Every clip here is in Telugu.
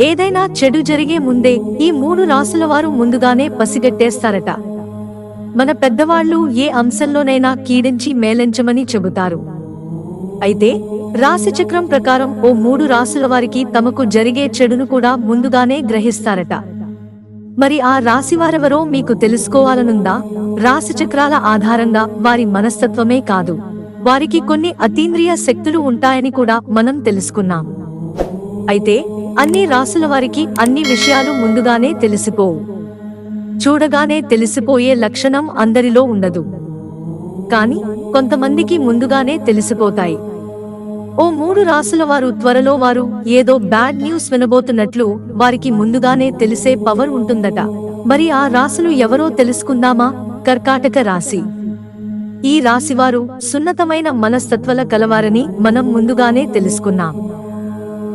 ఏదైనా చెడు జరిగే ముందే ఈ 3 రాసుల వారు ముందుగానే పసిగట్టేస్తారట. మన పెద్దవాళ్ళు ఏ అంశంలోనైనా కీడించి మేలించమని చెబుతారు. అయితే రాశిచక్రం ప్రకారం ఓ 3 రాసుల వారికి తమకు జరిగే చెడును కూడా ముందుగానే గ్రహిస్తారట. మరి ఆ రాశివారెవరో మీకు తెలుసుకోవాలనుందా? రాశిచక్రాల ఆధారంగా వారి మనస్తత్వమే కాదు, వారికి కొన్ని అతీంద్రియ శక్తులు ఉంటాయని కూడా మనం తెలుసుకున్నాం. అయితే అన్ని రాసుల వారికి అన్ని విషయాలు ముందుగానే తెలిసిపోవు. చూడగానే తెలిసిపోయే లక్షణం అందరిలో ఉండదు. కాని కొంతమందికి ముందుగానే తెలిసిపోతాయి. ఓ 3 రాసుల వారు త్వరలో వారు ఏదో బ్యాడ్ న్యూస్ వినబోతున్నట్లు వారికి ముందుగానే తెలిసే పవర్ ఉంటుందట. మరి ఆ రాసులు ఎవరో తెలుసుకుందామా? కర్కాటక రాశి. ఈ రాశివారు సున్నతమైన మనస్తత్వాల కలవారని మనం ముందుగానే తెలుసుకున్నాం.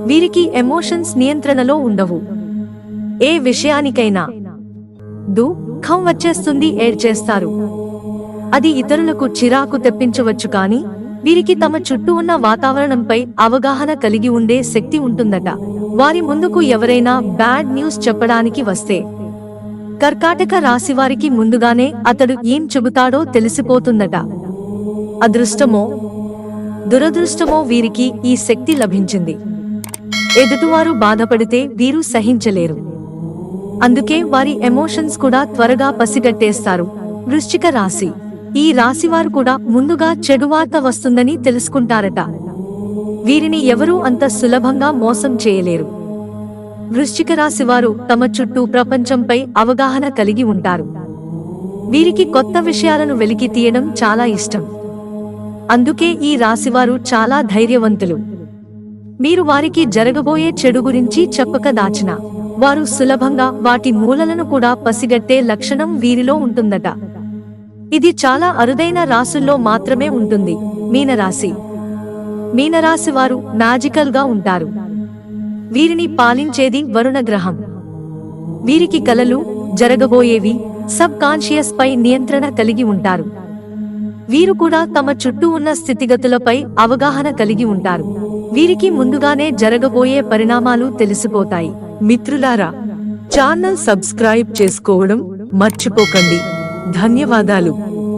వీరికి ఎమోషన్స్ నియంత్రణలో ఉండవు. ఏ విషయానికైనా దుఃఖం వచ్చేస్తుంది, ఏడ్చేస్తారు. అది ఇతరులకు చిరాకు తెప్పించవచ్చు, కానీ వీరికి తమ చుట్టూ ఉన్న వాతావరణంపై అవగాహన కలిగి ఉండే శక్తి ఉంటుందట. వారి ముందుకు ఎవరైనా బ్యాడ్ న్యూస్ చెప్పడానికి వస్తే కర్కాటక రాశివారికి ముందుగానే అతడు ఏం చెబుతాడో తెలిసిపోతుందట. అదృష్టమో దురదృష్టమో వీరికి ఈ శక్తి లభించింది. ఎదుటివారు బాధపడితే వీరు సహించలేరు. అందుకే వారి ఎమోషన్స్ కూడా త్వరగా పసిగట్టేస్తారు. వృశ్చిక రాశి. ఈ రాశివారు కూడా ముందుగా చెడు వార్త వస్తుందని తెలుసుకుంటారట. వీరిని ఎవరూ అంత సులభంగా మోసం చేయలేరు. వృశ్చిక రాశివారు తమ చుట్టూ ప్రపంచంపై అవగాహన కలిగి ఉంటారు. వీరికి కొత్త విషయాలను వెలికి తీయడం చాలా ఇష్టం. అందుకే ఈ రాశివారు చాలా ధైర్యవంతులు. మీరు వారికి జరగబోయే చెడు గురించి చెప్పక దాచినా వారు సులభంగా వాటి మూలలను కూడా పసిగట్టే లక్షణం వీరిలో ఉంటుందట. ఇది చాలా అరుదైన రాసుల్లో మాత్రమే ఉంటుంది. మీనరాశి. మీనరాశి వారు మ్యాజికల్ గా ఉంటారు. వీరిని పాలించేది వరుణ గ్రహం. వీరికి కలలు, జరగబోయేవి, సబ్ కాన్షియస్ పై నియంత్రణ కలిగి ఉంటారు. వీరు కూడా తమ చుట్టూ ఉన్న స్థితిగతులపై అవగాహన కలిగి ఉంటారు. వీరికి ముందుగానే జరగబోయే పరిణామాలు తెలిసిపోతాయి. మిత్రులారా, ఛానల్ సబ్స్క్రైబ్ చేసుకోవడం మర్చిపోకండి. ధన్యవాదాలు.